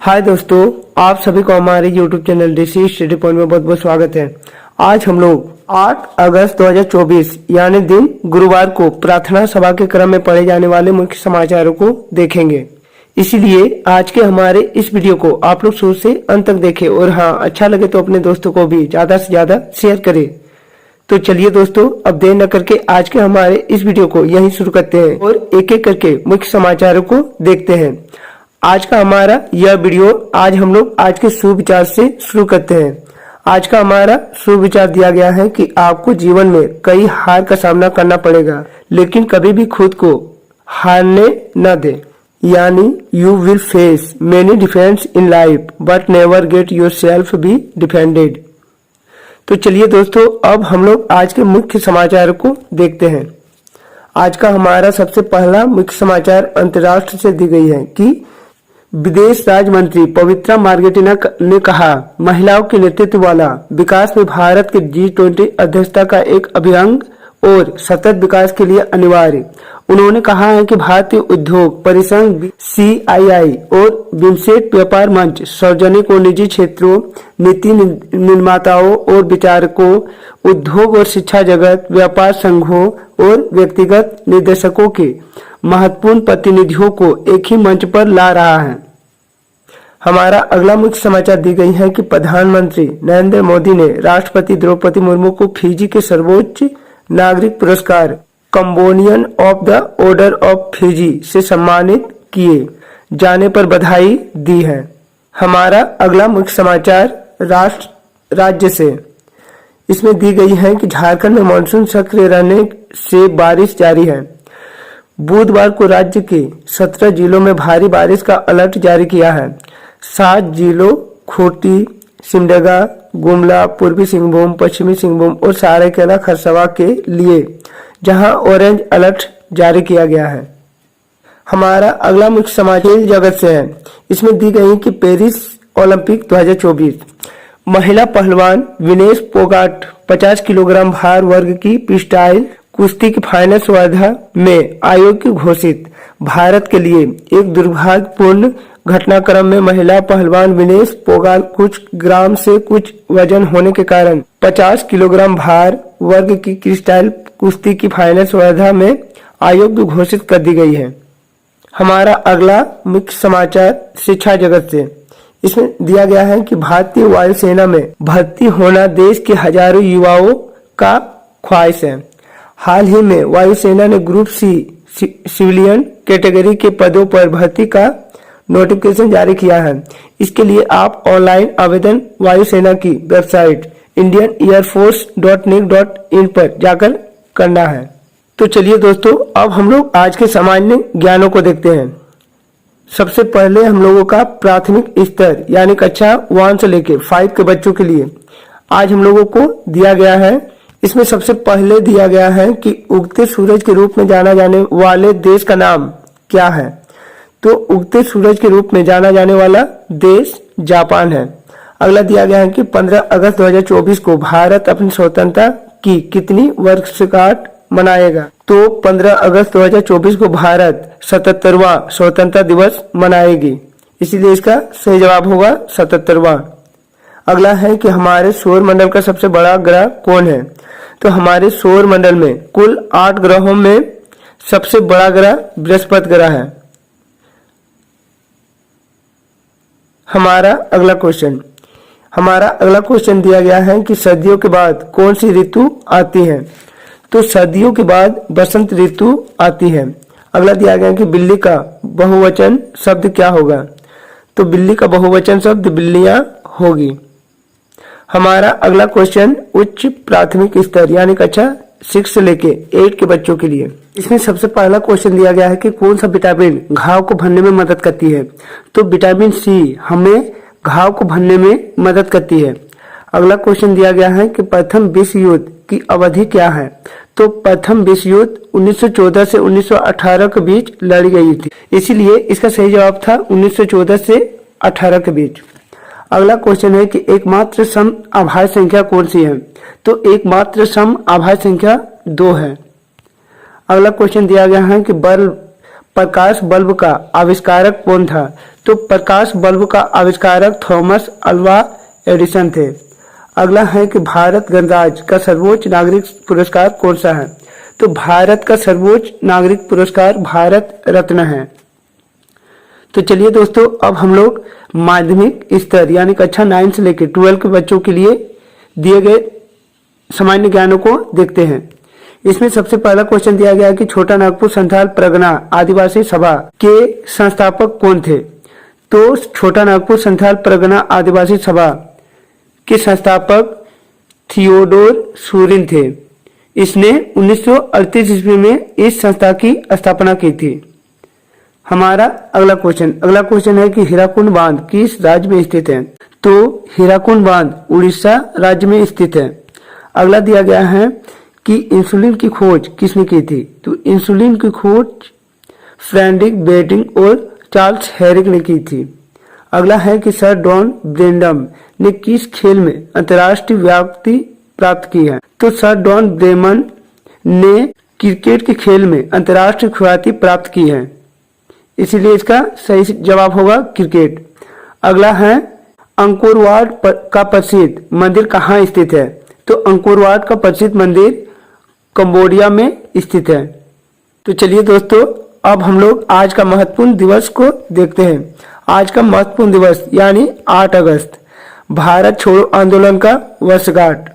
हाय दोस्तों, आप सभी को हमारे YouTube चैनल देसी स्टडी पॉइंट में बहुत बहुत स्वागत है। आज हम लोग 8 अगस्त 2024 यानी दिन गुरुवार को प्रार्थना सभा के क्रम में पढ़े जाने वाले मुख्य समाचारों को देखेंगे। इसीलिए आज के हमारे इस वीडियो को आप लोग शुरू से अंत तक देखें और हाँ, अच्छा लगे तो अपने दोस्तों को भी ज्यादा से ज्यादा शेयर करें। तो चलिए दोस्तों, अब देर न करके आज के हमारे इस वीडियो को यहीं शुरू करते हैं और एक एक करके मुख्य समाचारों को देखते हैं। आज का हमारा यह वीडियो आज हम लोग आज के सुविचार से शुरू करते हैं। आज का हमारा सुविचार दिया गया है कि आपको जीवन में कई हार का सामना करना पड़ेगा, लेकिन कभी भी खुद को हारने न दे। यानी you will face many defence in life but never get yourself B defended. तो चलिए दोस्तों, अब हम लोग आज के मुख्य समाचार को देखते हैं। आज का हमारा सबसे पहला मुख्य समाचार अंतर्राष्ट्र से दी गई है कि विदेश राज्य मंत्री पवित्रा मार्गेटिना ने कहा, महिलाओं के नेतृत्व वाला विकास में भारत के G20 अध्यक्षता का एक अभिन्न और सतत विकास के लिए अनिवार्य। उन्होंने कहा है कि भारतीय उद्योग परिसंघ CII और बिम्स्टेक व्यापार मंच सार्वजनिक और निजी क्षेत्रों, नीति निर्माताओं और विचारकों, उद्योग और शिक्षा जगत, व्यापार संघों और व्यक्तिगत निर्देशकों के महत्वपूर्ण प्रतिनिधियों को एक ही मंच पर ला रहा है। हमारा अगला मुख्य समाचार दी गई है कि प्रधानमंत्री नरेंद्र मोदी ने राष्ट्रपति द्रौपदी मुर्मू को फिजी के सर्वोच्च नागरिक पुरस्कार companion of the order of Fiji से सम्मानित किए जाने पर बधाई दी है। हमारा अगला मुख्य समाचार राज्य से इसमें दी गई है कि झारखंड में मानसून सक्रिय रहने से बारिश जारी है। बुधवार को राज्य के 17 जिलों में भारी बारिश का अलर्ट जारी किया है। 7 जिलों खूंटी, सिमडेगा, गुमला, पूर्वी सिंहभूम, पश्चिमी सिंहभूम और सरायकेला खरसावां के लिए जहां ऑरेंज अलर्ट जारी किया गया है। हमारा अगला मुख्य समाचार जगत से है। इसमें दी गई कि पेरिस ओलंपिक 2024 महिला पहलवान विनेश फोगाट 50 किलोग्राम भार वर्ग की फ्रीस्टाइल कुश्ती की फाइनल स्पर्धा में अयोग्य घोषित। भारत के लिए एक दुर्भाग्यपूर्ण घटनाक्रम में महिला पहलवान विनेश फोगाट कुछ ग्राम से कुछ वजन होने के कारण 50 किलोग्राम भार वर्ग की फ्रीस्टाइल कुश्ती की फाइनल स्पर्धा में अयोग्य घोषित कर दी गई है। हमारा अगला मुख्य समाचार शिक्षा जगत से। इसमें दिया गया है कि भारतीय वायुसेना में भर्ती होना देश के हजारों युवाओं का ख्वाहिश है। हाल ही में वायुसेना ने ग्रुप C सिविलियन कैटेगरी के पदों पर भर्ती का नोटिफिकेशन जारी किया है। इसके लिए आप ऑनलाइन आवेदन वायुसेना की वेबसाइट indianearforce.nic.in पर जाकर करना है। तो चलिए दोस्तों, अब हम लोग आज के सामान्य ज्ञानों को देखते हैं। सबसे पहले हम लोगों का प्राथमिक स्तर यानी कक्षा 1 से लेकर 5 के बच्चों के लिए आज हम लोगों को दिया गया है। इसमें सबसे पहले दिया गया है कि उगते सूरज के रूप में जाना जाने वाले देश का नाम क्या है। तो उगते सूरज के रूप में जाना जाने वाला देश जापान है। अगला दिया गया है कि 15 अगस्त 2024 को भारत अपनी स्वतंत्रता की कितनी वर्षगांठ मनाएगा। तो 15 अगस्त 2024 को भारत 77वां स्वतंत्रता दिवस मनाएगी, इसीलिए इसका सही जवाब होगा 77वां। अगला है कि हमारे सौर मंडल का सबसे बड़ा ग्रह कौन है। तो हमारे सौर मंडल में कुल 8 ग्रहों में सबसे बड़ा ग्रह बृहस्पति ग्रह है। हमारा अगला क्वेश्चन दिया गया है कि सर्दियों के बाद कौन सी ऋतु आती है। तो सर्दियों के बाद बसंत ऋतु आती है। अगला दिया गया है कि बिल्ली का बहुवचन शब्द क्या होगा। तो बिल्ली का बहुवचन शब्द बिल्लियां होगी। हमारा अगला क्वेश्चन उच्च प्राथमिक स्तर यानी कक्षा 6 से लेके 8 के बच्चों के लिए। इसमें सबसे पहला क्वेश्चन दिया गया है कि कौन सा विटामिन घाव को भरने में मदद करती है। तो विटामिन C हमें घाव को भरने में मदद करती है। अगला क्वेश्चन दिया गया है कि प्रथम विश्व युद्ध की अवधि क्या है। तो प्रथम विश्व युद्ध 1914 से 1918 के बीच लड़ी गई थी, इसीलिए इसका सही जवाब था 1914 से 18 के बीच। अगला क्वेश्चन है कि एकमात्र सम अभाज्य संख्या कौन सी है। तो एकमात्र सम अभाज्य संख्या 2 है। अगला क्वेश्चन दिया गया है कि बल प्रकाश बल्ब का आविष्कारक कौन था? तो प्रकाश बल्ब का आविष्कारक थॉमस अल्वा एडिसन थे। अगला है कि भारत गणराज्य का सर्वोच्च नागरिक पुरस्कार कौन सा है? तो भारत का सर्वोच्च नागरिक पुरस्कार भारत रत्न है। तो चलिए दोस्तों, अब हम लोग माध्यमिक स्तर यानी कक्षा 9 से लेकर 12 के बच्चों के लिए दिए गए सामान्य ज्ञानों को देखते हैं। इसमें सबसे पहला क्वेश्चन दिया गया है कि छोटा नागपुर संथाल परगना आदिवासी सभा के संस्थापक कौन थे? तो छोटा नागपुर संथाल परगना आदिवासी सभा के संस्थापक थियोडोर सूरिन थे। इसने 1938 ईस्वी में इस संस्था की स्थापना की थी। हमारा अगला क्वेश्चन है कि हीराकुंड बांध किस राज्य में स्थित है? तो हीराकुंड बांध उड़ीसा राज्य में स्थित है। अगला दिया गया है कि इंसुलिन की खोज किसने की थी? तो इंसुलिन की खोज फ्रेडरिक बेटिंग और चार्ल्स हेरिक ने की थी। अगला है कि सर डॉन ब्रेंडम ने किस खेल में अंतर्राष्ट्रीय व्याप्ति प्राप्त की है? तो सर डॉन ब्रेमन ने क्रिकेट के खेल में अंतर्राष्ट्रीय ख्याति प्राप्त की है, इसीलिए इसका सही जवाब होगा क्रिकेट। अगला है अंकोर वाट का प्रसिद्ध मंदिर कहाँ स्थित है? तो अंकोर वाट का प्रसिद्ध मंदिर कंबोडिया में स्थित है। तो चलिए दोस्तों, अब हम लोग आज का महत्वपूर्ण दिवस को देखते हैं। आज का महत्वपूर्ण दिवस यानी 8 अगस्त भारत छोड़ो आंदोलन का वर्षगांठ।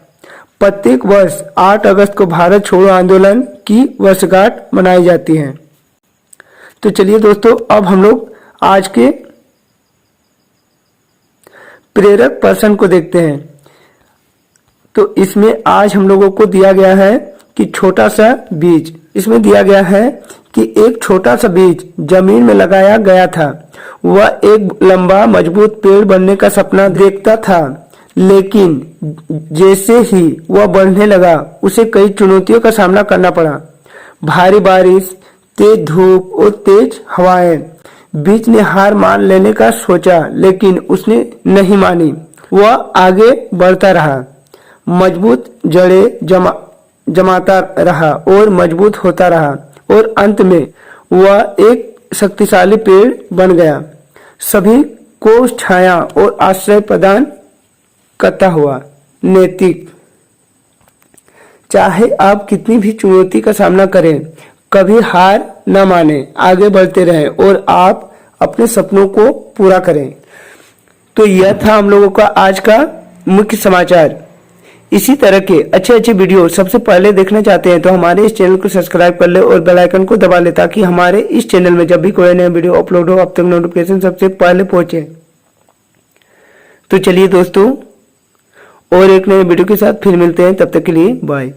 प्रत्येक वर्ष 8 अगस्त को भारत छोड़ो आंदोलन की वर्षगांठ मनाई जाती है। तो चलिए दोस्तों, अब हम लोग आज के प्रेरक पर्सन को देखते हैं। तो इसमें आज हम लोगों को दिया गया है कि छोटा सा बीज। इसमें दिया गया है कि एक छोटा सा बीज जमीन में लगाया गया था। वह एक लंबा मजबूत पेड़ बनने का सपना देखता था, लेकिन जैसे ही वह बढ़ने लगा उसे कई चुनौतियों का सामना करना पड़ा। भारी बारिश, तेज धूप और तेज हवाएं। बीज ने हार मान लेने का सोचा, लेकिन उसने नहीं मानी। वह आगे बढ़ता रहा, मजबूत जड़ें जमाता रहा और मजबूत होता रहा और अंत में वह एक शक्तिशाली पेड़ बन गया, सभी को छाया और आश्रय प्रदान करता हुआ। नैतिक, चाहे आप कितनी भी चुनौती का सामना करें, कभी हार न माने, आगे बढ़ते रहें और आप अपने सपनों को पूरा करें। तो यह था हम लोगों का आज का मुख्य समाचार। इसी तरह के अच्छे अच्छे वीडियो सबसे पहले देखना चाहते हैं तो हमारे इस चैनल को सब्सक्राइब कर ले और बेल आइकन को दबा ले, ताकि हमारे इस चैनल में जब भी कोई नया वीडियो अपलोड हो अब तक नोटिफिकेशन सबसे पहले पहुंचे। तो चलिए दोस्तों, और एक नए वीडियो के साथ फिर मिलते हैं, तब तक के लिए बाय।